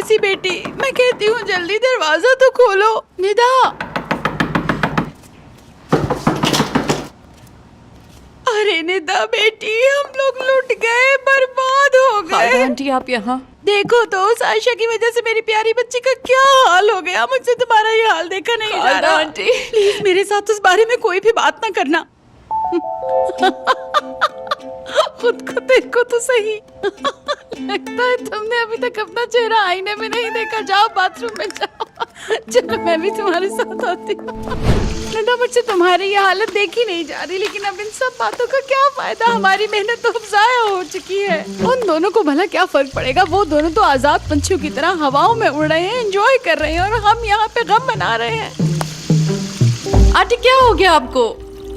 सी बेटी, मैं कहती हूँ जल्दी दरवाजा तो खोलो। निदा, अरे निदा बेटी, हम लोग लुट गए, बर्बाद हो गए। आंटी आप यहाँ देखो दोस्त, आयशा की वजह से मेरी प्यारी बच्ची का क्या हाल हो गया। मुझसे तुम्हारा ये हाल देखा नहीं जा रहा। आंटी प्लीज मेरे साथ उस बारे में कोई भी बात ना करना। खुद को देखो तो सही। लगता है तुमने अभी तक अपना चेहरा आईने में नहीं देखा। जाओ बाथरूम में जाओ। चलो मैं भी तुम्हारे साथ आती हूँ। निदा, मुझसे तुम्हारी ये हालत देखी नहीं जा रही, लेकिन अब इन सब बातों का क्या फायदा। हमारी मेहनत तो अब जाया हो चुकी है। उन दोनों को भला क्या फर्क पड़ेगा। वो दोनों तो आजाद पंछियों की तरह हवाओं में उड़ रहे हैं, एंजॉय कर रहे हैं, और हम यहाँ पे गम मना रहे हैं। आंटी क्या हो गया आपको?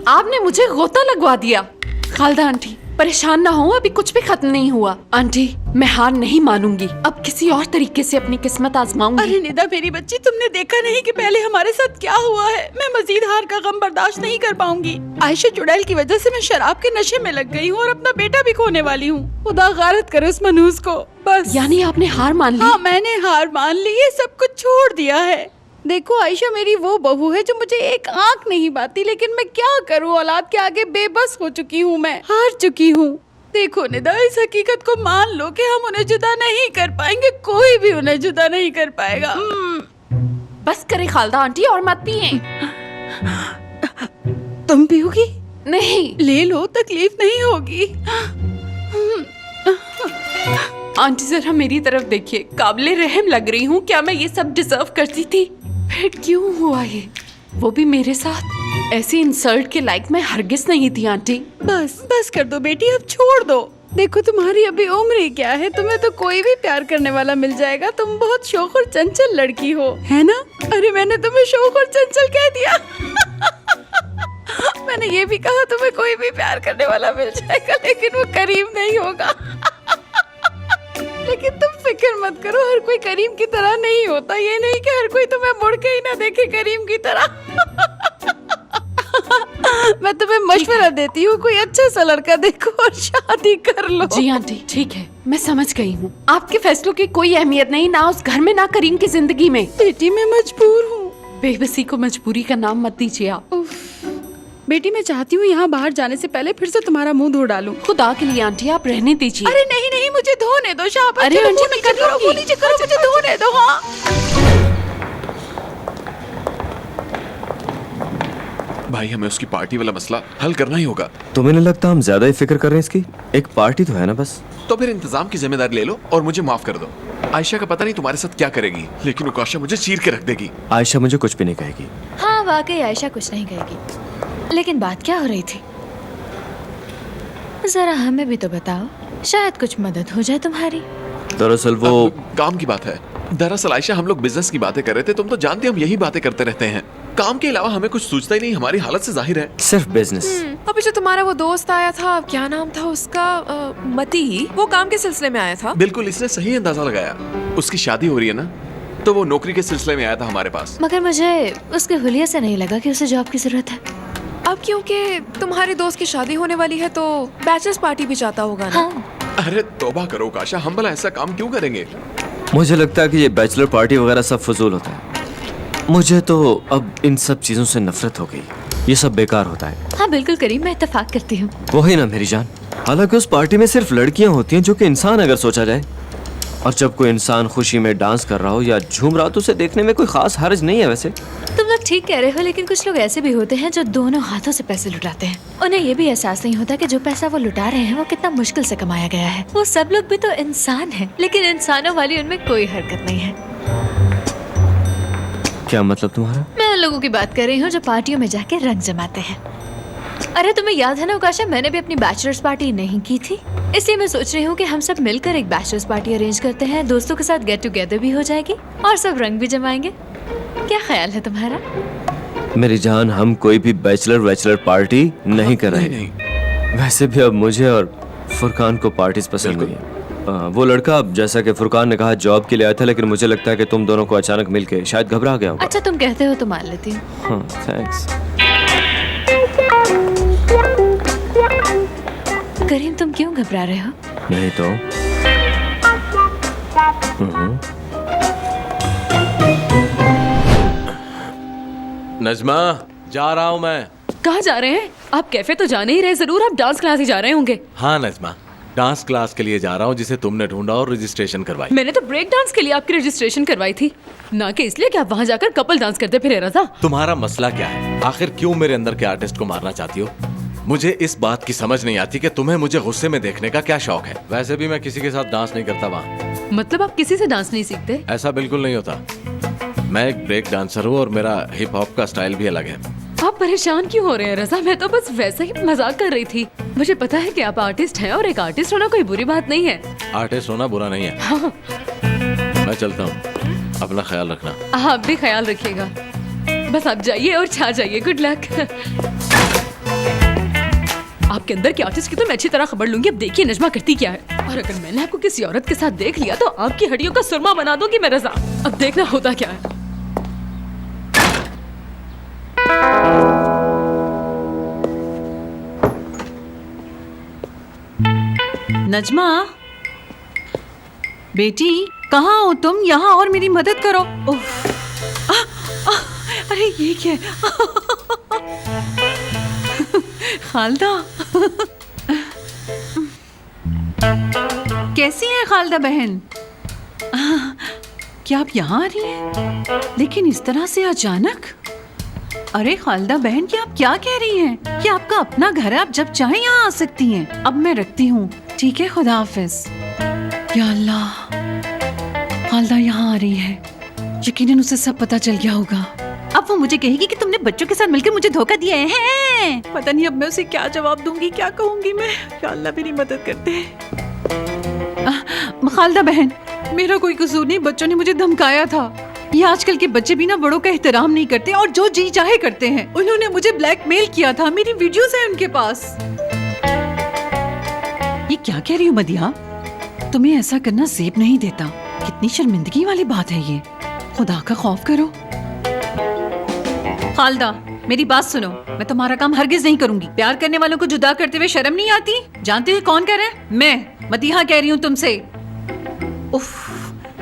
आपने मुझे गोता लगवा दिया। खालदा आंटी परेशान ना हो, अभी कुछ भी खत्म नहीं हुआ। आंटी मैं हार नहीं मानूंगी, अब किसी और तरीके से अपनी किस्मत आजमाऊंगी। अरे निदा मेरी बच्ची, तुमने देखा नहीं कि पहले हमारे साथ क्या हुआ है। मैं मजीद हार का गम बर्दाश्त नहीं कर पाऊंगी। आयशा चुड़ैल की वजह से मैं शराब के नशे में लग गई हूँ और अपना बेटा भी खोने वाली हूँ। खुदा गारत करे उस मनहूस को। बस। यानी आपने हार मान ली? हाँ, मैंने हार मान ली, ये सब कुछ छोड़ दिया है। देखो आयशा मेरी वो बहू है जो मुझे एक आंख नहीं पाती, लेकिन मैं क्या करूँ, औलाद के आगे बेबस हो चुकी हूँ, मैं हार चुकी हूँ। देखो निदा, इस हकीकत को मान लो कि हम उन्हें जुदा नहीं कर पाएंगे। कोई भी उन्हें जुदा नहीं कर पाएगा। बस करे खालदा आंटी, और मत पिए। तुम पियोगी? नहीं। ले लो, तकलीफ नहीं होगी। आंटी जरा मेरी तरफ देखिए, काबिले रहम लग रही हूँ। क्या मैं ये सब डिजर्व करती थी? फिर क्यों हुआ ये, वो भी मेरे साथ? ऐसी इंसल्ट के लायक मैं हरगिज नहीं थी आंटी। बस बस कर दो बेटी, अब छोड़ दो। देखो तुम्हारी अभी उम्र ही क्या है, तुम्हें तो कोई भी प्यार करने वाला मिल जाएगा। तुम बहुत शौक और चंचल लड़की हो, है ना? अरे मैंने तुम्हें शौक और चंचल कह दिया। मैंने ये भी कहा तुम्हें कोई भी प्यार करने वाला मिल जाएगा, लेकिन वो करीम नहीं होगा। लेकिन तुम फिक्र मत करो, हर कोई करीम की तरह नहीं होता। ये नहीं कि हर कोई तुम्हें मुड़ के ही ना देखे करीम की तरह। मैं तुम्हें मशवरा देती हूँ, कोई अच्छा सा लड़का देखो और शादी कर लो। जी आंटी ठीक है, मैं समझ गई हूँ। आपके फैसलों की कोई अहमियत नहीं, ना उस घर में ना करीम की जिंदगी में। बेटी मैं मजबूर हूँ। बेबसी को मजबूरी का नाम मत दीजिए आप। बेटी मैं चाहती हूँ यहाँ बाहर जाने से पहले फिर से तुम्हारा मुंह धो डालूं। खुदा के लिए आंटी आप रहने दीजिए। अरे नहीं नहीं, मुझे धोने दो। शाबाश, अरे चलो, आंटी, वो नीचे करो, वो नीचे करो, मुझे धोने दो। हाँ भाई, हमें उसकी पार्टी वाला मसला हल करना ही होगा। तुम्हें नहीं लगता हम ज्यादा ही फिक्र कर रहे हैं इसकी? एक पार्टी तो है ना बस। तो फिर इंतजाम की जिम्मेदारी ले लो और मुझे माफ कर दो। आयशा का पता नहीं तुम्हारे साथ क्या करेगी, लेकिन उकाशा मुझे चीर के रख देगी। आयशा मुझे कुछ भी नहीं कहेगी। हाँ वाकई आयशा कुछ नहीं कहेगी, लेकिन बात क्या हो रही थी? जरा हमें भी तो बताओ, शायद कुछ मदद हो जाए तुम्हारी। दरअसल वो काम की बात है। दरअसल आयशा, हम लोग बिजनेस की बातें कर रहे थे। तुम तो जानते हो हम यही बातें करते रहते हैं। काम के अलावा हमें कुछ सूझता ही नहीं। हमारी हालत से जाहिर है सिर्फ बिजनेस। अभी जो तुम्हारा वो दोस्त आया था, क्या नाम था उसका? मती, वो काम के सिलसिले में आया था। बिल्कुल, इसने सही अंदाजा लगाया। उसकी शादी हो रही है ना, तो वो नौकरी के सिलसिले में आया था हमारे पास। मगर मुझे उसके हुलिये से नहीं लगा कि उसे जॉब की जरूरत है। अब क्योंकि तुम्हारे दोस्त की शादी होने वाली है, तो बैचलर्स पार्टी भी चाहता होगा ना? हाँ। अरे तौबा करो काशा, हम भला ऐसा काम क्यों करेंगे? मुझे लगता है कि ये बैचलर पार्टी वगैरह सब फजूल होता है। मुझे तो अब इन सब चीजों से नफरत हो गई। ये सब बेकार होता है। हाँ बिल्कुल करीम, मैं इत्तेफाक करती हूँ। वही ना मेरी जान। हालांकि उस पार्टी में सिर्फ लड़कियां होती हैं जो कि इंसान अगर सोचा जाए, और जब कोई इंसान खुशी में डांस कर रहा हो या झूम रहा हो तो उसे देखने में कोई खास हर्ज नहीं है। वैसे तुम लोग ठीक कह रहे हो, लेकिन कुछ लोग ऐसे भी होते हैं जो दोनों हाथों से पैसे लुटाते हैं। उन्हें ये भी एहसास नहीं होता कि जो पैसा वो लुटा रहे हैं वो कितना मुश्किल से कमाया गया है। वो सब लोग भी तो इंसान हैं, लेकिन इंसानों वाली उनमें कोई हरकत नहीं है। क्या मतलब तुम्हारा? मैं उन लोगों की बात कर रही हूँ जो पार्टियों में जाके रंग जमाते हैं। अरे तुम्हें याद है ना उकाशा, मैंने भी अपनी बैचलर्स पार्टी नहीं की थी, इसलिए मैं सोच रही हूँ कि हम सब मिलकर एक बैचलर्स पार्टी अरेंज करते हैं। दोस्तों के साथ गेट टुगेदर भी हो जाएगी और सब रंग भी जमाएंगे। क्या ख्याल है तुम्हारा? मेरी जान, हम कोई भी बैचलर पार्टी नहीं कर रहे। नहीं। वैसे भी अब मुझे और फुरकान को पार्टीज पसंद नहीं है। वो लड़का, जैसा कि फुरकान ने कहा, जॉब के लिए आया था, लेकिन मुझे लगता है कि तुम दोनों को अचानक मिलके शायद घबरा गया होगा। अच्छा तुम कहते हो तो मान लेती हूँ। हाँ, थैंक्स। करीम तुम क्यों घबरा रहे हो? नहीं तो नजमा, जा रहा हूँ मैं। कहाँ जा रहे हैं आप? कैफे तो जाने ही रहे, जरूर आप डांस क्लास ही जा रहे होंगे। हाँ नजमा, डांस क्लास के लिए जा रहा हूँ जिसे तुमने ढूंढा और रजिस्ट्रेशन करवाई। मैंने तो ब्रेक डांस के लिए आपकी रजिस्ट्रेशन करवाई थी, ना कि इसलिए कि आप वहाँ जाकर कपल डांस करते फिरे रजा। तुम्हारा मसला क्या है? आखिर क्यों मेरे अंदर के आर्टिस्ट को मारना चाहती हो? मुझे इस बात की समझ नहीं आती कि तुम्हें मुझे गुस्से में देखने का क्या शौक है। वैसे भी मैं किसी के साथ डांस नहीं करता वहाँ। मतलब आप किसी से डांस नहीं सीखते? ऐसा बिल्कुल नहीं होता। मैं एक ब्रेक डांसर हूँ और मेरा हिप हॉप का स्टाइल भी अलग है। आप परेशान क्यों हो रहे हैं रजा? मैं तो बस वैसे ही मजाक कर रही थी। मुझे पता है कि आप आर्टिस्ट हैं और एक आर्टिस्ट होना कोई बुरी बात नहीं है। आर्टिस्ट होना बुरा नहीं है। हाँ। मैं चलता हूँ, अपना ख्याल रखना। आप भी ख्याल रखिएगा। बस आप जाइए और छा जाइए। Good luck. आपके अंदर के आर्टिस्ट की तो मैं अच्छी तरह खबर लूंगी। अब देखिए नजमा करती क्या है, और अगर मैंने आपको किसी औरत के साथ देख लिया तो आपकी हड्डियों का सुरमा बना दूंगी मैं रजा। अब देखना होता क्या है। नजमा बेटी, कहाँ हो तुम? यहाँ और मेरी मदद करो। उफ, अरे ये क्या है? खालदा कैसी है खालदा बहन? क्या आप यहाँ आ रही हैं? लेकिन इस तरह से अचानक? अरे खालदा बहन, क्या आप क्या कह रही हैं? कि आपका अपना घर है, आप जब चाहें यहाँ आ सकती हैं। अब मैं रखती हूँ, ठीक है? खुदा हाफिज। या अल्लाह, खालदा यहाँ आ रही है। यकीनन उसे सब पता चल गया होगा। अब वो मुझे कहेगी कि तुमने बच्चों के साथ मिलकर मुझे धोखा दिया है। पता नहीं अब मैं उसे क्या जवाब दूंगी, क्या कहूंगी मैं। या अल्लाह मेरी मदद करते। खालदा बहन, मेरा कोई कसूर नहीं, बच्चों ने मुझे धमकाया था। ये आजकल के बच्चे भी ना बड़ों का एहतराम नहीं करते और जो जी चाहे करते हैं। उन्होंने मुझे ब्लैकमेल किया था, मेरी वीडियोस हैं उनके पास। ये क्या कह रही हो मदिया? तुम्हें ऐसा करना ज़ेब नहीं देता। कितनी शर्मिंदगी वाली बात है ये। खुदा का खौफ करो। खालदा, मेरी बात सुनो, मैं तुम्हारा काम हरगिज नहीं करूंगी। प्यार करने वालों को जुदा करते हुए शर्म नहीं आती? जानते हो कौन कह रहा है? मैं मदीहा कह रही हूँ तुमसे। उफ,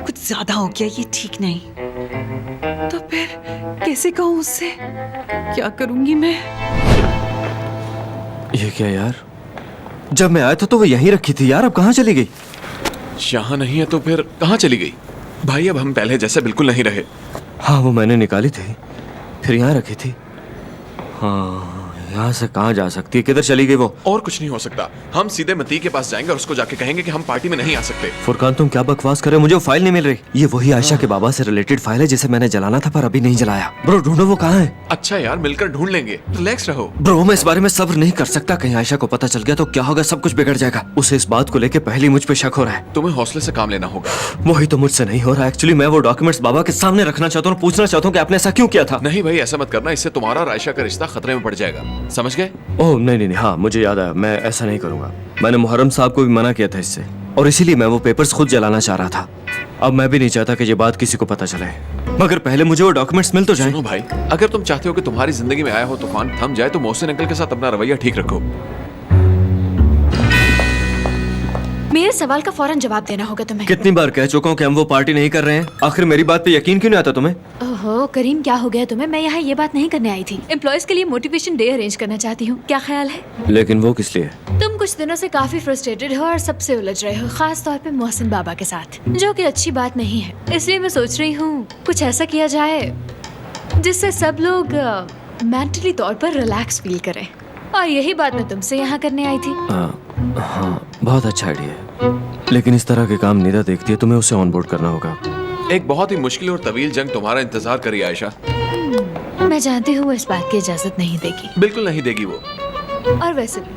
कुछ ज्यादा हो गया, ये ठीक नहीं। तो फिर कैसे कहूँ उससे? क्या करूंगी मैं? ये क्या यार? जब मैं आया था तो वो यहीं रखी थी यार, अब कहाँ चली गई? यहाँ नहीं है तो फिर कहाँ चली गई? भाई अब हम पहले जैसे बिल्कुल नहीं रहे। हाँ, वो मैंने निकाली थी, फिर यहाँ रखी थी। हाँ, यहाँ से कहाँ जा सकती है? किधर चली गई वो? और कुछ नहीं हो सकता। हम सीधे मती के पास जाएंगे और उसको जाके कहेंगे कि हम पार्टी में नहीं आ सकते। फुरकान, तुम क्या बकवास कर रहे हो? मुझे वो फाइल नहीं मिल रही। ये वही आयशा के बाबा से रिलेटेड फाइल है जिसे मैंने जलाना था पर अभी नहीं जलाया। ब्रो ढूंढो, वो कहाँ है? अच्छा यार, मिलकर ढूंढ लेंगे, रिलैक्स रहो। ब्रो, मैं इस बारे में सब्र नहीं कर सकता। कहीं आयशा को पता चल गया तो क्या होगा? सब कुछ बिगड़ जाएगा। उसे इस बात को लेकर पहले मुझ पे शक हो रहा है। तुम्हें हौसले से काम लेना होगा। वही तो मुझसे नहीं हो रहा। एक्चुअली मैं वो डॉक्यूमेंट्स बाबा के सामने रखना चाहता हूँ और पूछना चाहता हूँ कि आपने ऐसा क्यों किया था। नहीं भाई, ऐसा मत करना, इससे तुम्हारा और आयशा का रिश्ता खतरे में पड़ जाएगा। समझ गए? ओह नहीं नहीं, हाँ मुझे याद आया, मैं ऐसा नहीं करूंगा। मैंने मुहर्रम साहब को भी मना किया था इससे, और इसीलिए मैं वो पेपर्स खुद जलाना चाह रहा था। अब मैं भी नहीं चाहता कि ये बात किसी को पता चले, मगर पहले मुझे वो डॉक्यूमेंट्स मिल तो जाएं। सुनो भाई, अगर तुम चाहते हो कि तुम्हारी जिंदगी में आया हो तूफान थम जाए तो मोहसिन अंकल के साथ अपना रवैया ठीक रखो। मेरे सवाल का फौरन जवाब देना होगा तुम्हें। कितनी बार कह चुका हूँ कि हम वो पार्टी नहीं कर रहे हैं? आखिर मेरी बात पे यकीन क्यों नहीं आता तुम्हें? ओहो करीम, क्या हो गया तुम्हें? मैं यहाँ ये बात नहीं करने आई थी। एम्प्लॉयज के लिए मोटिवेशन डे अरेंज करना चाहती हूँ, क्या ख्याल है? लेकिन वो किस लिए? तुम कुछ दिनों से काफी फ्रस्ट्रेटेड हो और सबसे उलझ रहे हो, खास तौर पे मोहसिन बाबा के साथ, जो कि अच्छी बात नहीं है। इसलिए मैं सोच रही हूँ कुछ ऐसा किया जाए जिससे सब लोग मेंटली तौर पर रिलैक्स फील करें, और यही बात मैं तुमसे यहाँ करने आई थी। हाँ, बहुत अच्छा आइडिया है, लेकिन इस तरह के काम निदा देखती है, तुम्हें उसे ऑन बोर्ड करना होगा। एक बहुत ही मुश्किल और तवील जंग तुम्हारा इंतजार करी आयशा। मैं जानती हूँ वो इस बात की इजाजत नहीं देगी। बिल्कुल नहीं देगी वो। और वैसे भी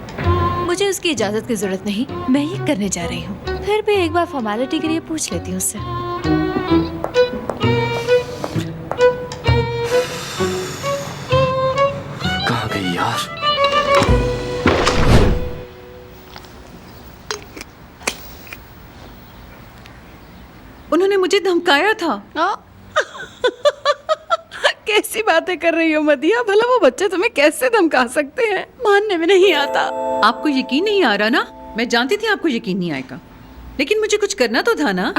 मुझे उसकी इजाजत की जरूरत नहीं, मैं ये करने जा रही हूँ। फिर भी एक बार फॉर्मेलिटी के लिए पूछ लेती हूँ उससे। कहाँ गई यार? उन्होंने मुझे धमकाया था। कैसी बातें कर रही हो मदिया? भला वो बच्चे तुम्हें कैसे धमका सकते हैं? मानने में नहीं आता। आपको यकीन नहीं आ रहा ना? मैं जानती थी आपको यकीन नहीं आएगा, लेकिन मुझे कुछ करना तो था ना।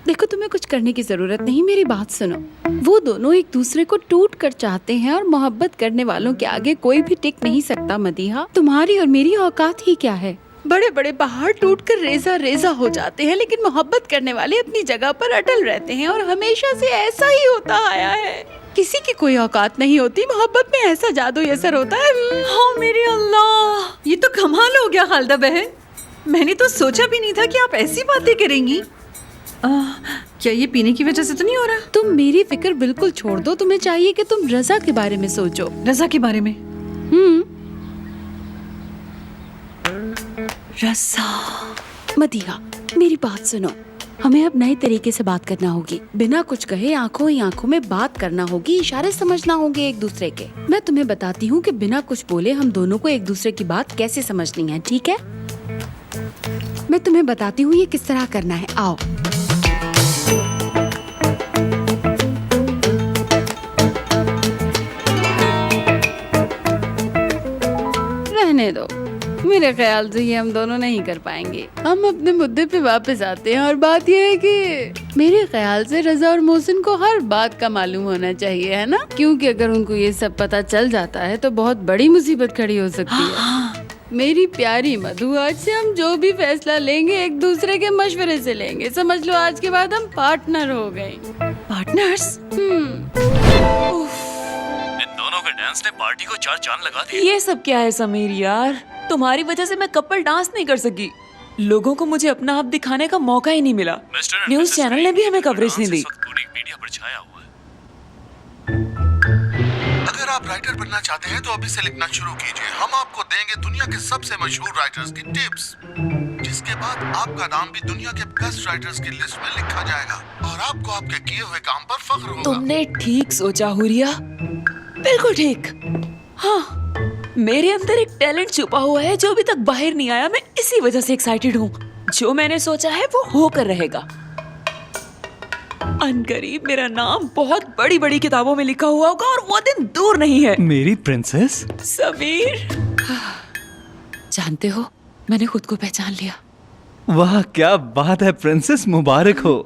देखो तुम्हें कुछ करने की जरूरत नहीं, मेरी बात सुनो। वो दोनों एक दूसरे को टूट कर चाहते हैं और मोहब्बत करने वालों के आगे कोई भी टिक नहीं सकता मदीहा। तुम्हारी और मेरी औकात ही क्या है? बड़े बड़े पहाड़ टूटकर रेजा रेजा हो जाते हैं, लेकिन मोहब्बत करने वाले अपनी जगह पर अटल रहते हैं और हमेशा से ऐसा ही होता आया है। किसी की कोई औकात नहीं होती, मोहब्बत में ऐसा जादू असर होता है। हाँ मेरे अल्लाह, ये तो कमाल हो गया खालदा बहन। मैंने तो सोचा भी नहीं था कि आप ऐसी बातें करेंगी। क्या ये पीने की वजह से तो नहीं हो रहा? तुम मेरी फिक्र बिल्कुल छोड़ दो, तुम्हें चाहिए कि तुम रजा के बारे में सोचो। रजा के बारे में? रजा। मदीहा मेरी बात सुनो, हमें अब नए तरीके से बात करना होगी। बिना कुछ कहे आंखों ही आंखों में बात करना होगी, इशारे समझना होंगे एक दूसरे के। मैं तुम्हें बताती हूँ कि बिना कुछ बोले हम दोनों को एक दूसरे की बात कैसे समझनी है, ठीक है? मैं तुम्हें बताती हूँ ये किस तरह करना है। आओ। रहने दो, मेरे ख्याल से ये हम दोनों नहीं कर पाएंगे। हम अपने मुद्दे पे वापस आते हैं और बात ये है कि मेरे ख्याल से रजा और मोहसिन को हर बात का मालूम होना चाहिए, है ना? क्योंकि अगर उनको ये सब पता चल जाता है तो बहुत बड़ी मुसीबत खड़ी हो सकती है। मेरी प्यारी मधु, आज से हम जो भी फैसला लेंगे एक दूसरे के मशवरे से लेंगे। समझ लो आज के बाद हम पार्टनर हो गए। पार्टनर्स? दोनों के डांस ने पार्टी को चार चांद लगा दिए। ये सब क्या है समीर यार? तुम्हारी वजह से मैं कपल डांस नहीं कर सकी। लोगों को मुझे अपना आप दिखाने का मौका ही नहीं मिला। न्यूज़ चैनल ने भी हमें कवरेज नहीं दी। पूरी मीडिया पर छाया हुआ है। अगर आप राइटर बनना चाहते हैं तो अभी से लिखना शुरू कीजिए। हम आपको देंगे दुनिया के सबसे मशहूर राइटर्स की टिप्स, जिसके बाद आपका नाम भी दुनिया के बेस्ट राइटर्स की लिस्ट में लिखा जाएगा और आपको आपके किए हुए काम पर फख्र होगा। तुमने ठीक सोचा हुरिया, बिल्कुल ठीक। हाँ, मेरे अंदर एक टैलेंट छुपा हुआ है जो अभी तक बाहर नहीं आया। मैं इसी वजह से एक्साइटेड हूँ। जो मैंने सोचा है वो होकर रहेगा। अनकरीब मेरा नाम बहुत बड़ी बड़ी किताबों में लिखा हुआ होगा और वो दिन दूर नहीं है। मेरी प्रिंसेस समीर, जानते हो, मैंने खुद को पहचान लिया। वाह क्या बात है प्रिंसेस, मुबारक हो।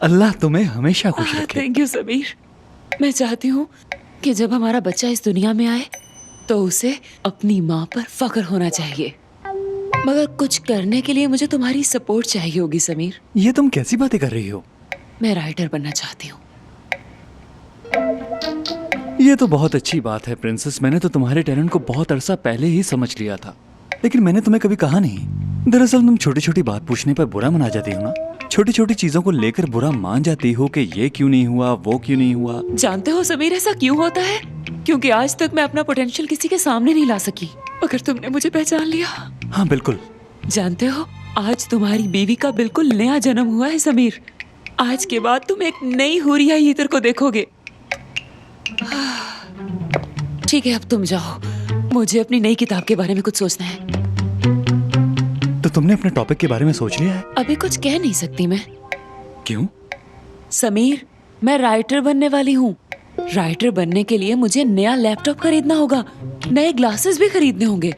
अल्लाह तुम्हें हमेशा खुश रखे। Thank you Sameer. मैं चाहती हूँ कि जब हमारा बच्चा इस दुनिया में आए तो उसे अपनी माँ पर फख्र होना चाहिए, मगर कुछ करने के लिए मुझे तुम्हारी सपोर्ट चाहिए होगी समीर। ये तुम कैसी बातें कर रही हो? मैं राइटर बनना चाहती हूँ। ये तो बहुत अच्छी बात है प्रिंसेस। मैंने तो तुम्हारे टैलेंट को बहुत अरसा पहले ही समझ लिया था, लेकिन मैंने तुम्हें कभी कहा नहीं। दरअसल तुम छोटी छोटी बात पूछने पर बुरा मना जाती हो ना। छोटी छोटी चीजों को लेकर बुरा मान जाती हो कि ये क्यों नहीं हुआ, वो क्यों नहीं हुआ। जानते हो समीर, ऐसा क्यों होता है? क्योंकि आज तक मैं अपना पोटेंशियल किसी के सामने नहीं ला सकी, मगर तुमने मुझे पहचान लिया। हाँ बिल्कुल। जानते हो, आज तुम्हारी बीवी का बिल्कुल नया जन्म हुआ है समीर। आज के बाद तुम एक नई हुरिया ईतर को देखोगे। ठीक है, अब तुम जाओ। मुझे अपनी नई किताब के बारे में कुछ सोचना है। तो तुमने अपने टॉपिक के बारे में सोच लिया है? अभी कुछ कह नहीं सकती मैं। क्यों? समीर, मैं राइटर बनने वाली हूँ। राइटर बनने के लिए मुझे नया लैपटॉप खरीदना होगा, नए ग्लासेस भी खरीदने होंगे,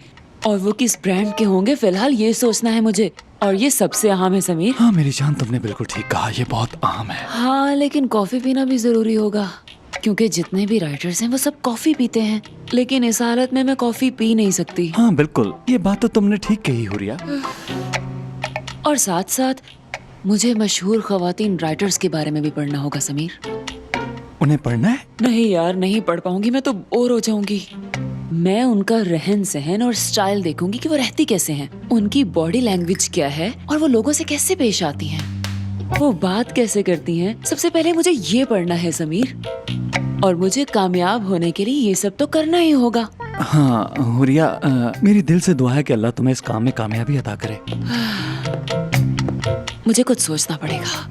और वो किस ब्रांड के होंगे फिलहाल ये सोचना है मुझे। और ये सबसे अहम है समीर। हाँ मेरी जान, तुमने बिल्कुल ठीक कहा, ये बहुत अहम है। हाँ, लेकिन कॉफी पीना भी जरूरी होगा, क्योंकि जितने भी राइटर्स हैं वो सब कॉफी पीते हैं, लेकिन इस हालत में मैं कॉफी पी नहीं सकती। हाँ बिल्कुल, ये बात तो तुमने ठीक कही हुरिया। और साथ साथ मुझे मशहूर खवातीन राइटर्स के बारे में भी पढ़ना होगा समीर। उन्हें पढ़ना है? नहीं यार, नहीं पढ़ पाऊंगी, मैं तो बोर हो जाऊंगी। मैं उनका रहन सहन और स्टाइल देखूंगी कि वो रहती कैसे हैं, उनकी बॉडी लैंग्वेज क्या है और वो लोगों से कैसे पेश आती हैं, वो बात कैसे करती हैं। सबसे पहले मुझे ये पढ़ना है समीर, और मुझे कामयाब होने के लिए ये सब तो करना ही होगा। हाँ हुरिया, मेरी दिल से दुआ है कि अल्लाह तुम्हें इस काम में कामयाबी अता करे। मुझे कुछ सोचना पड़ेगा।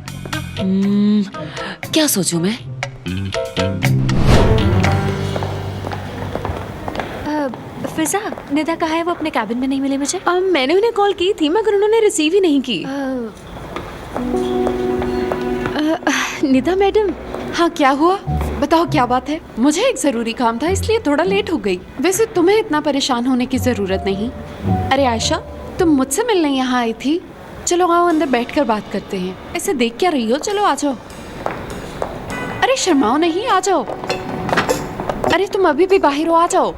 क्या सोचूं मैं? फिजा, निदा कहाँ है? वो अपने कैबिन में नहीं मिले मुझे। मैंने उन्हें कॉल की थी मगर उन्होंने रिसीव ही नहीं की। निदा मैडम। हाँ, क्या हुआ? बताओ क्या बात है? मुझे एक जरूरी काम था इसलिए थोड़ा लेट हो गई। वैसे तुम्हें इतना परेशान होने की जरूरत नहीं। अरे आयशा, तुम मुझसे मिलने यहाँ आई थी? चलो आओ अंदर बैठकर बात करते हैं। ऐसे देख क्या रही हो, चलो आ जाओ। अरे शर्माओ नहीं, आ जाओ। अरे तुम अभी भी बाहर हो, आ जाओ।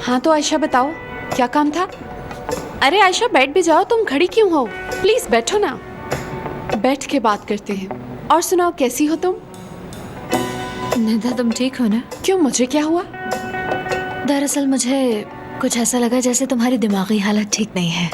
हाँ तो आयशा बताओ क्या काम था? अरे आयशा बैठ भी जाओ, तुम खड़ी क्यों हो? प्लीज बैठो ना, बैठ के बात करते हैं। और सुनाओ कैसी हो तुम? निधा तुम ठीक हो ना? क्यों, मुझे क्या हुआ? दरअसल मुझे कुछ ऐसा लगा जैसे तुम्हारी दिमागी हालत ठीक नहीं है,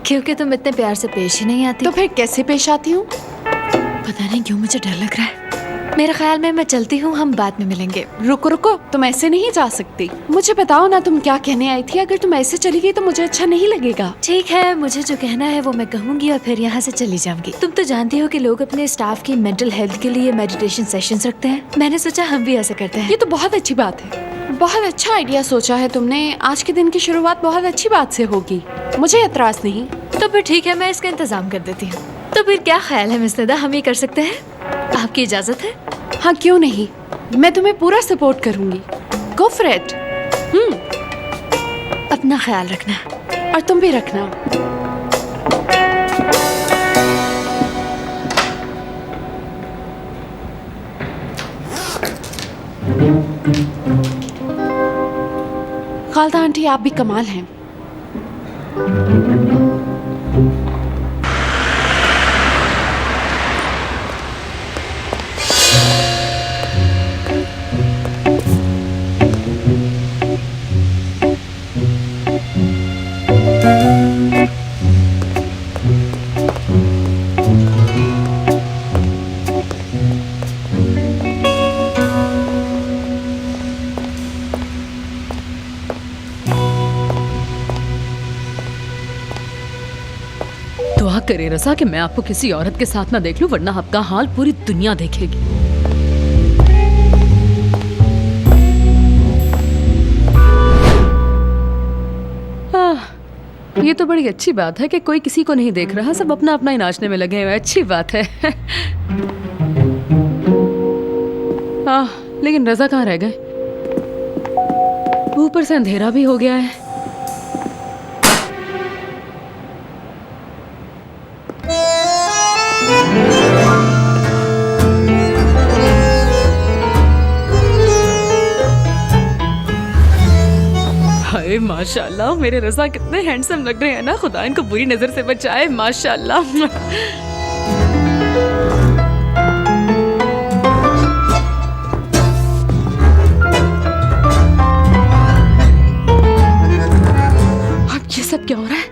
क्योंकि तुम इतने प्यार से पेश ही नहीं आती। तो फिर कैसे पेश आती हूँ? पता नहीं क्यों मुझे डर लग रहा है। मेरे ख्याल में मैं चलती हूँ, हम बाद में मिलेंगे। रुको रुको, तुम ऐसे नहीं जा सकती। मुझे बताओ ना तुम क्या कहने आई थी। अगर तुम ऐसे चली गई तो मुझे अच्छा नहीं लगेगा। ठीक है, मुझे जो कहना है वो मैं कहूँगी और फिर यहाँ से चली जाऊंगी। तुम तो जानती हो कि लोग अपने स्टाफ की मेंटल हेल्थ के लिए मेडिटेशन सेशंस रखते हैं। मैंने सोचा हम भी ऐसा करते हैं। ये तो बहुत अच्छी बात है, बहुत अच्छा आइडिया सोचा है तुमने। आज के दिन की शुरुआत बहुत अच्छी बात से होगी, मुझे एतराज नहीं। तो फिर ठीक है, मैं इसका इंतजाम कर देती हूँ। तो फिर क्या ख्याल है मिस निदा, हम ये कर सकते हैं? आपकी इजाजत है? हाँ क्यों नहीं, मैं तुम्हें पूरा सपोर्ट करूंगी। Go for it. अपना ख्याल रखना। और तुम भी रखना। खालदा आंटी आप भी कमाल हैं। दुआ करे रज़ा कि मैं आपको किसी औरत के साथ ना देख लूं, वरना आपका हाल पूरी दुनिया देखेगी। ये तो बड़ी अच्छी बात है कि कोई किसी को नहीं देख रहा, सब अपना अपना ही नाचने में लगे हुए। अच्छी बात है। लेकिन रज़ा कहाँ रह गए? ऊपर से अंधेरा भी हो गया है। हाय माशाल्लाह, मेरे रज़ा कितने हैंडसम लग रहे हैं ना। खुदा इनको बुरी नजर से बचाए, माशाल्लाह। अब ये सब क्या हो रहा है?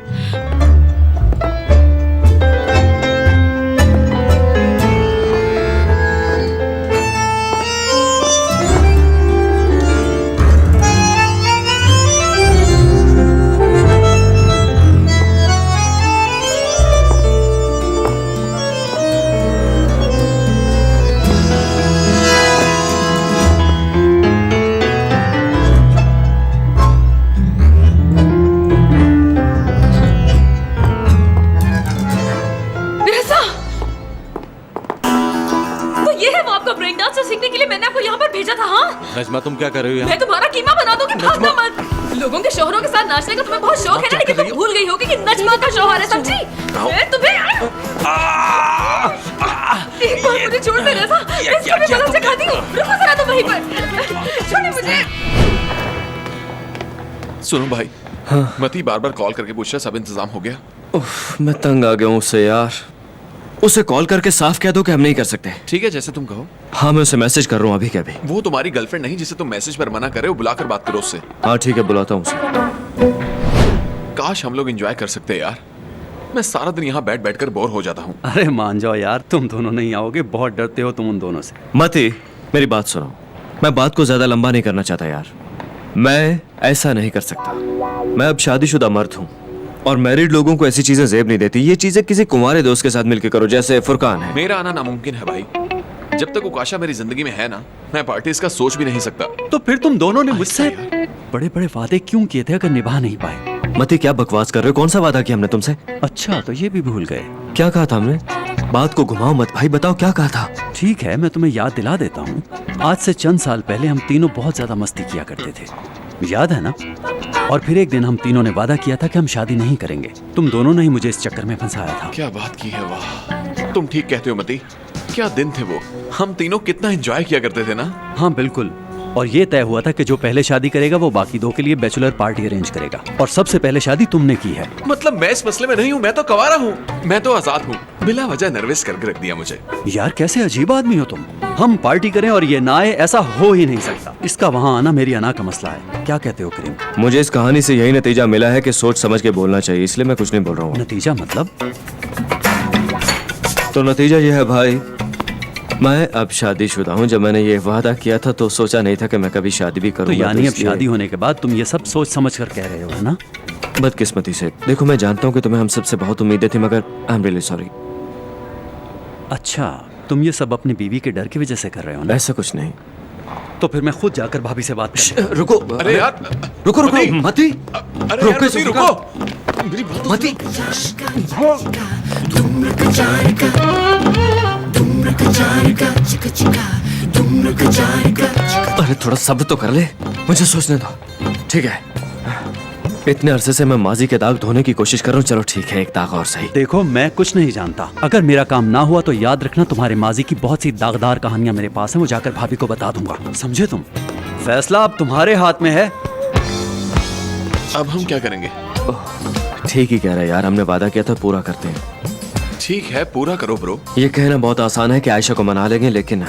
नजमा तुम क्या कर रही हो? मैं तुम्हारा कीमा बना दूंगी, भागना मत। लोगों के शौहरों के साथ नाचने का तुम्हें बहुत शौक है ना, लेकिन तुम भूल गई होगी कि नजमा का शौहर है, समझी? मैं तुम्हें एक बार मुझे छोड़ दे रज़ा, मैं इसको भी बदल सिखाती हूँ। रुको जरा तुम वहीं पर, छोड़िए मुझे। सुनो भाई, मती बार बार कॉल करके पूछ रहा सब इंतजाम हो गया? उफ, मैं तंग आ गया हूँ उससे यार। उसे कॉल करके साफ कह दो कि हम नहीं कर सकते। ठीक है, जैसे तुम कहो। हाँ मैं उसे मैसेज कर रहा हूँ अभी के अभी। वो तुम्हारी गर्लफ्रेंड नहीं जिसे तुम मैसेज पर मना कर रहे हो, बुलाकर बात करो उससे। हाँ ठीक है, बुलाता हूँ उसे। काश हम लोग एंजॉय कर सकते यार। मैं सारा दिन यहाँ बैठ बैठकर बोर हो जाता हूँ। अरे मान जाओ यार, तुम दोनों नहीं आओगे, बहुत डरते हो तुम उन दोनों से। मती मेरी बात सुनो, मैं बात को ज्यादा लंबा नहीं करना चाहता यार। मैं ऐसा नहीं कर सकता। मैं अब शादीशुदा मर्द हूँ और मैरिड लोगों को ऐसी चीजें जेब नहीं देती। ये चीजें किसी कुंवारे दोस्त के साथ मिलकर करो, जैसे फुरकान है। मेरा आना नामुमकिन है भाई। जब तक उकाशा मेरी जिंदगी में है ना, मैं पार्टीज का सोच भी नहीं सकता। तो फिर तुम दोनों ने मुझसे बड़े बड़े वादे क्यों किए थे अगर निभा नहीं पाए? मती क्या बकवास कर रहे हो? कौन सा वादा किया हमने तुमसे? अच्छा तो ये भी भूल गए। क्या कहा था हमने? बात को घुमाओ मत भाई, बताओ क्या कहा था। ठीक है, मैं तुम्हें याद दिला देता हूँ। आज से चंद साल पहले हम तीनों बहुत ज्यादा मस्ती किया करते थे। याद है ना? और फिर एक दिन हम तीनों ने वादा किया था कि हम शादी नहीं करेंगे। तुम दोनों ने ही मुझे इस चक्कर में फंसाया था। क्या बात की है, वाह। तुम ठीक कहते हो मती। क्या दिन थे वो, हम तीनों कितना एंजॉय किया करते थे ना। हाँ बिल्कुल। और ये तय हुआ था कि जो पहले शादी करेगा वो बाकी दो के लिए बैचलर पार्टी अरेंज करेगा। और सबसे पहले शादी तुमने की है। मतलब मैं इस मसले में नहीं हूँ, मैं तो कवारा हूँ, मैं तो आजाद हूँ। बिला वजह नर्वस करके रख दिया मुझे। यार कैसे अजीब आदमी हो तुम। हम पार्टी करें और ये ना आए, ऐसा हो ही नहीं सकता। इसका वहाँ आना मेरी अना का मसला है। क्या कहते हो करीम? मुझे इस कहानी से यही नतीजा मिला है कि सोच समझ के बोलना चाहिए, इसलिए मैं कुछ नहीं बोल रहा हूँ। नतीजा मतलब? तो नतीजा ये है भाई, मैं अब शादीशुदा हूँ। जब मैंने ये वादा किया था तो सोचा नहीं था कि मैं कभी शादी भी तो करूँगा। यानी अब शादी होने के बाद तुम ये सब सोच समझ कर कह रहे हो, है ना? बदकिस्मती से। देखो मैं जानता हूँ कि तुम्हें हम सबसे बहुत उम्मीदें थी, मगर आई एम रियली सॉरी। अच्छा, तुम ये सब अपनी बीवी के डर की वजह से कर रहे हो ना? ऐसा कुछ नहीं। तो फिर मैं खुद जाकर भाभी से बात कर। रुको, अरे यार, रुको रुको मती। मती, अरे रुको, यार, मती, रुको। रुको। मेरी बात तो मती। अरे थोड़ा सब्र तो कर ले, मुझे सोचने दो। ठीक है, इतने अरसे से मैं माजी के दाग धोने की कोशिश कर रहा हूँ। चलो ठीक है, एक दाग और सही। देखो मैं कुछ नहीं जानता। अगर मेरा काम ना हुआ तो याद रखना, तुम्हारे माजी की बहुत सी दागदार कहानियां मेरे पास हैं। वो जाकर भाभी को बता दूंगा, समझे तुम? फैसला अब तुम्हारे हाथ में है। अब हम क्या करेंगे? ठीक ही कह रहे यार, हमने वादा किया था, पूरा करते हैं। ठीक है, पूरा करो ब्रो। ये कहना बहुत आसान है कि आयशा को मना लेंगे, लेकिन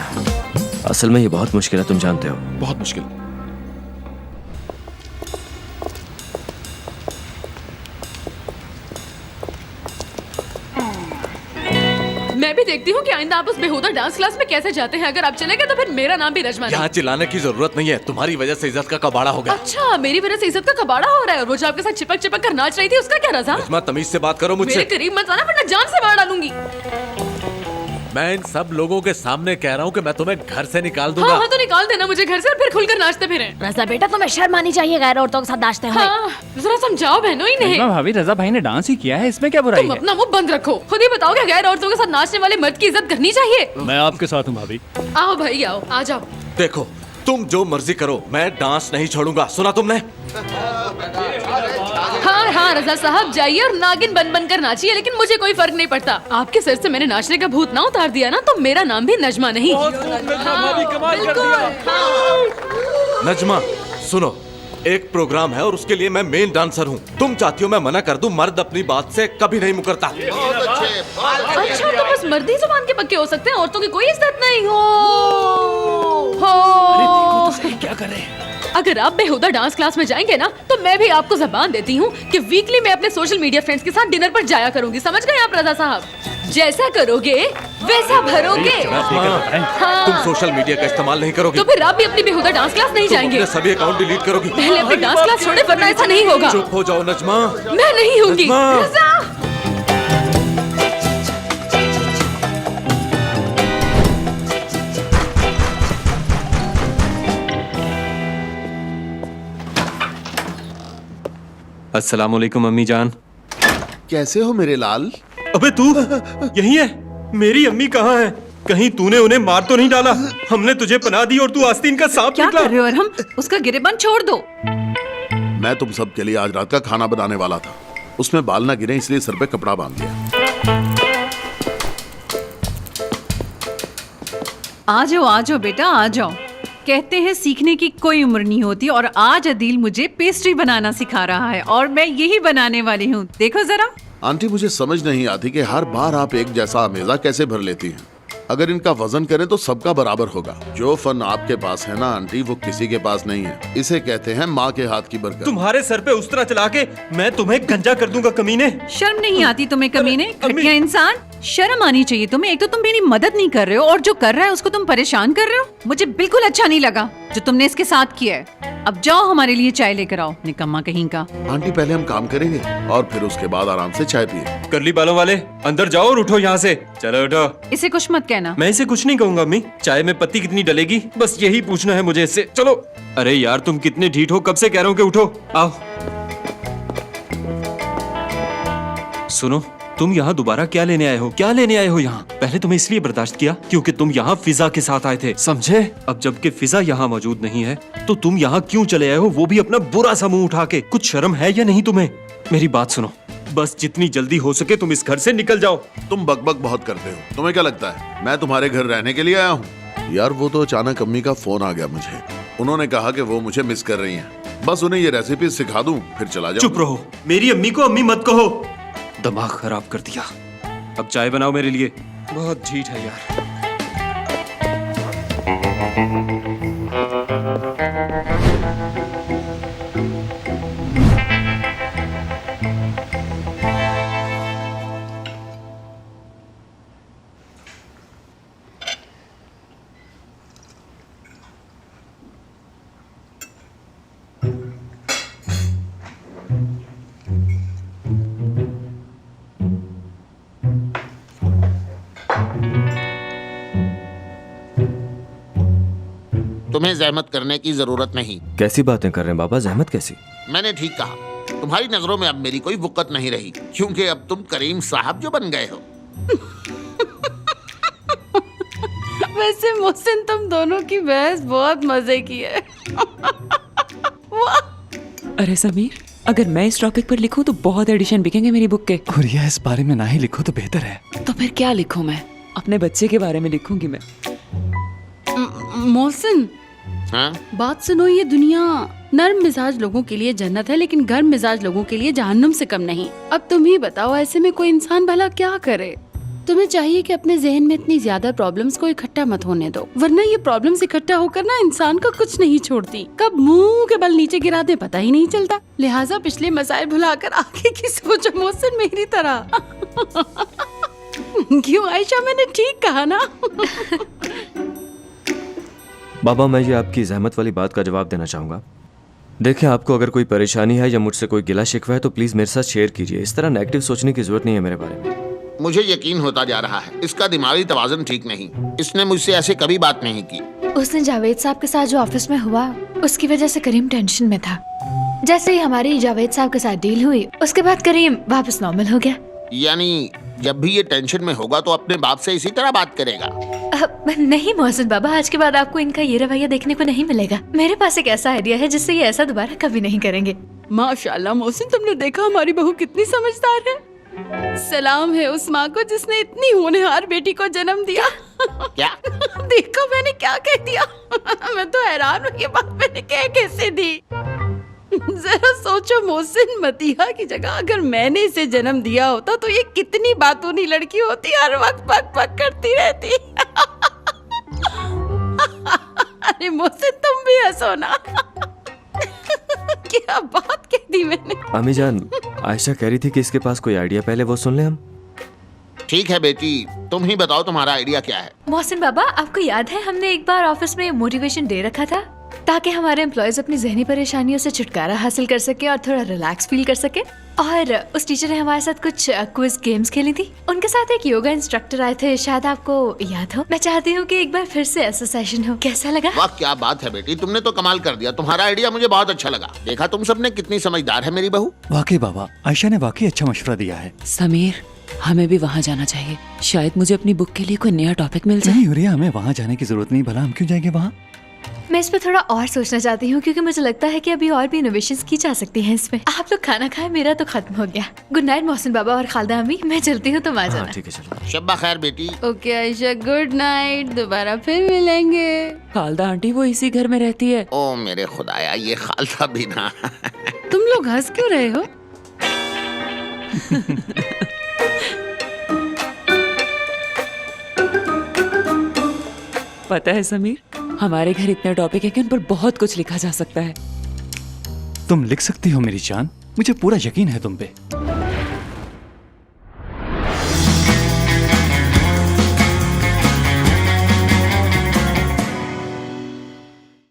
असल में ये बहुत मुश्किल है, तुम जानते हो। बहुत मुश्किल। मैं भी देखती हूँ कि आइंदा आप उस बेहुदा डांस क्लास में कैसे जाते हैं। अगर आप चले गए तो फिर मेरा नाम भी रजमा नहीं। यहाँ चिल्लाने की जरूरत नहीं है, तुम्हारी वजह से इज्जत का कबाड़ा हो गया। अच्छा, मेरी वजह से इज्जत का कबाड़ा हो रहा है। और वो जो आपके साथ चिपक चिपक कर नाच रही थी, उसका क्या रजा? रजमा तमीज से बात करो मेरे मुझसे। करीब मत आना वरना जान से मार डालूंगी। मैं इन सब लोगों के सामने कह रहा हूँ कि मैं तुम्हें घर से निकाल दूंगा। हाँ, तो निकाल देना मुझे घर से और फिर खुलकर नाचते फिरें। रजा बेटा, तुम्हें शर्म आनी चाहिए गैर औरतों के साथ नाचते हुए। हाँ, जरा समझाओ बहनों इन्हें। भाभी, रजा भाई ने डांस ही किया है, इसमें क्या बुराई तुम अपना मुंह बंद रखो। खुद ही बताओ क्या गैर औरतों के साथ नाचने वाले मर्द की इज्जत करनी चाहिए? मैं आपके साथ हूँ भाभी। आओ भाई आओ, आ जाओ। देखो, तुम जो मर्जी करो, मैं डांस नहीं छोड़ूंगा। सुना तुमने? हाँ हाँ रजा साहब, जाइए और नागिन बन बन कर नाचिए, लेकिन मुझे कोई फर्क नहीं पड़ता। आपके सिर से मैंने नाचने का भूत ना उतार दिया ना, तो मेरा नाम भी नजमा नहीं। हाँ, बिल्कुल, हाँ। नजमा सुनो, एक प्रोग्राम है और उसके लिए मैं मेन डांसर हूँ। तुम चाहती हो मैं मना कर दूं? मर्द अपनी बात से कभी नहीं मुकरता। अच्छा, तो बस मर्द ही जुबान के पक्के हो सकते हैं, औरतों की कोई इज्जत नहीं हो। क्या कर रहे हैं? अगर आप बेहुदा डांस क्लास में जाएंगे ना, तो मैं भी आपको जबान देती हूँ कि वीकली मैं अपने सोशल मीडिया फ्रेंड्स के साथ डिनर पर जाया करूंगी। समझ गए आप रजा साहब? जैसा करोगे वैसा भरोगे। हाँ। तुम सोशल मीडिया का इस्तेमाल नहीं करोगे तो फिर आप भी अपनी बेहुदा डांस क्लास नहीं तुम जाएंगे। अपने सभी अकाउंट डिलीट करोगी। पहले अपनी डांस क्लास छोड़े, वरना ऐसा नहीं होगा। चुप हो जाओ नजमा। मैं नहीं होंगी। नजमा। रजा। अस्सलाम वालेकुम अम्मी जान। कैसे हो मेरे लाल? अबे तू यही है? मेरी अम्मी कहाँ है? कहीं तूने उन्हें मार तो नहीं डाला? हमने तुझे पनाह दी और तू आस्तीन का सांप क्या निकला। कर रहे हो अरहम? उसका गिरेबान छोड़ दो। मैं तुम सब के लिए आज रात का खाना बनाने वाला था। उसमें बाल ना गिरे इसलिए सर पे कपड़ा बांध दिया। आ जाओ बेटा, आ जाओ। कहते हैं सीखने की कोई उम्र नहीं होती, और आज अदील मुझे पेस्ट्री बनाना सिखा रहा है और मैं यही बनाने वाली हूँ। देखो जरा। आंटी, मुझे समझ नहीं आती कि हर बार आप एक जैसा अमेजा कैसे भर लेती हैं। अगर इनका वजन करें तो सबका बराबर होगा। जो फन आपके पास है ना आंटी, वो किसी के पास नहीं है। इसे कहते हैं माँ के हाथ की बरकत। तुम्हारे सर पे उस्तरा चला के मैं तुम्हें गंजा कर दूंगा कमीने। शर्म नहीं आती तुम्हें कमीने? अम्मी। घटिया इंसान, शर्म आनी चाहिए तुम्हें। एक तो तुम मेरी मदद नहीं कर रहे हो, और जो कर रहा है उसको तुम परेशान कर रहे हो। मुझे बिल्कुल अच्छा नहीं लगा जो तुमने इसके साथ किया है। अब जाओ हमारे लिए चाय लेकर आओ, निकम्मा कहीं का। आंटी, पहले हम काम करेंगे और फिर उसके बाद आराम से चाय पिए। करली बालों वाले, अंदर जाओ और उठो यहाँ से। चलो उठो। इसे कुछ मत कहना। मैं इसे कुछ नहीं कहूंगा अम्मी। चाय में पत्ती कितनी डलेगी, बस यही पूछना है मुझे इससे। चलो। अरे यार तुम कितने ढीठ हो, कब से कह रहा हूँ कि उठो। आओ। सुनो, तुम यहाँ दोबारा क्या लेने आए हो? क्या लेने आए हो यहाँ? पहले तुम्हें इसलिए बर्दाश्त किया क्योंकि तुम यहाँ फिजा के साथ आए थे, समझे? अब जबकि फिजा यहाँ मौजूद नहीं है तो तुम यहाँ क्यों चले आए हो, वो भी अपना बुरा सा मुंह उठा के? कुछ शर्म है या नहीं तुम्हें? मेरी बात सुनो, बस जितनी जल्दी हो सके तुम इस घर से निकल जाओ। तुम बकबक बहुत करते हो। तुम्हें क्या लगता है मैं तुम्हारे घर रहने के लिए आया हूँ? यार वो तो अचानक अम्मी का फोन आ गया मुझे। उन्होंने कहा कि वो मुझे मिस कर रही हैं। बस उन्हें ये रेसिपी सिखा दूं फिर चला जाऊं। चुप रहो, मेरी अम्मी को अम्मी मत कहो। दिमाग खराब कर दिया। अब चाय बनाओ मेरे लिए, बहुत झीठ है यार। तुम्हें जहमत करने की जरूरत नहीं। कैसी बातें कर रहे हैं बाबा, जहमत कैसी? मैंने ठीक कहा। तुम्हारी नजरों में अब मेरी कोई वक़्त नहीं रही क्योंकि अब तुम करीम साहब जो बन गए हो। वैसे मोहसिन तुम दोनों की बहस बहुत मजे की है। वाह! अरे समीर, अगर मैं इस टॉपिक पर लिखूं तो बहुत एडिशन बिकेंगे मेरी बुक के। और यह इस बारे में ना ही लिखो तो बेहतर है। तो फिर क्या लिखूं मैं? अपने बच्चे के बारे में लिखूंगी मैं। मोहसिन, हाँ? बात सुनो, ये दुनिया नर्म मिजाज लोगों के लिए जन्नत है लेकिन गर्म मिजाज लोगों के लिए जहन्नुम से कम नहीं। अब तुम ही बताओ, ऐसे में कोई इंसान भला क्या करे? तुम्हें चाहिए कि अपने जहन में इतनी ज्यादा प्रॉब्लम्स को इकट्ठा मत होने दो, वरना ये प्रॉब्लम्स इकट्ठा होकर ना इंसान को कुछ नहीं छोड़ती। कब मुंह के बल नीचे गिरा दे पता ही नहीं चलता। लिहाजा पिछले मसाइल भुलाकर आगे की सोचो मोहसिन, मेरी तरह। क्यों आयशा, मैंने ठीक कहा ना? बाबा, मैं ये आपकी जहमत वाली बात का जवाब देना चाहूँगा। देखिए, आपको अगर कोई परेशानी है या मुझसे कोई गिला शिकवा है तो प्लीज़ मेरे साथ शेयर कीजिए। इस तरह नेगेटिव सोचने की जरूरत नहीं है मेरे बारे में। मुझे यकीन होता जा रहा है इसका दिमागी तवाज़ुन ठीक नहीं। इसने मुझसे ऐसे कभी बात नहीं की। उस दिन जावेद साहब के साथ जो ऑफिस में हुआ, उसकी वजह से करीम टेंशन में था। जैसे ही हमारी जावेद साहब के साथ डील हुई, उसके बाद करीम वापस नॉर्मल हो गया। यानी जब भी ये टेंशन में होगा तो अपने बाप से इसी तरह बात करेगा? नहीं मोहसिन बाबा, आज के बाद आपको इनका ये रवैया देखने को नहीं मिलेगा। मेरे पास एक ऐसा आइडिया है जिससे ये ऐसा दोबारा कभी नहीं करेंगे। माशाल्लाह मोहसिन, तुमने देखा हमारी बहू कितनी समझदार है। सलाम है उस माँ को जिसने इतनी होनहार बेटी को जन्म दिया। क्या? देखो मैंने क्या कह दिया। मैं तो हैरान हूँ, ये बात मैंने कह कैसे दी। जरा सोचो मोहसिन, मतीहा की जगह अगर मैंने इसे जन्म दिया होता तो ये कितनी बातूनी लड़की होती, हर वक्त पक पक करती रहती। अरे मोहसिन, तुम भी हंसो ना। क्या बात कह दी मैंने? अम्मी जान, आयशा कह रही थी कि इसके पास कोई आइडिया, पहले वो सुन ले हम। ठीक है बेटी, तुम ही बताओ तुम्हारा आइडिया क्या है? मोहसिन बाबा, आपको याद है हमने एक बार ऑफिस में मोटिवेशन डे रखा था ताकि हमारे एम्प्लॉयज अपनी जहनी परेशानियों से छुटकारा हासिल कर सके और थोड़ा रिलैक्स फील कर सके। और उस टीचर ने हमारे साथ कुछ क्विज गेम्स खेली थी। उनके साथ एक योगा इंस्ट्रक्टर आए थे, शायद आपको याद हो। मैं चाहती हूँ कि एक बार फिर से ऐसा सेशन हो। कैसा लगा? वाह, क्या बात है बेटी, तुमने तो कमाल कर दिया। तुम्हारा आइडिया मुझे बहुत अच्छा लगा। देखा तुम सबने कितनी समझदार है मेरी बहू। वाकई बाबा, आयशा ने वाकई अच्छा मशवरा दिया है। समीर, हमें भी वहाँ जाना चाहिए। शायद मुझे अपनी बुक के लिए कोई नया टॉपिक मिल जाए। नहीं हुरिया, हमें वहाँ जाने की जरूरत नहीं। भला हम क्यों जाएंगे वहाँ? मैं इस पे थोड़ा और सोचना चाहती हूँ क्योंकि मुझे लगता है कि अभी और भी इनोवेशंस की जा सकती हैं इसमें। आप लोग खाना खाएं, मेरा तो खत्म हो गया। गुड नाइट मोहसिन बाबा और खालदा अम्मी, मैं चलती हूँ, तुम आ जाना। ठीक है, चलो। शब्बा खैर बेटी। ओके आयशा, गुड नाइट, दोबारा फिर मिलेंगे। खालदा आंटी वो इसी घर में रहती है। ओ मेरे खुदाया, ये खालसा भी ना। तुम लोग हंस क्यों रहे हो? पता है समीर, हमारे घर इतने टॉपिक है कि उन पर बहुत कुछ लिखा जा सकता है। तुम लिख सकती हो मेरी जान, मुझे पूरा यकीन है तुम पे।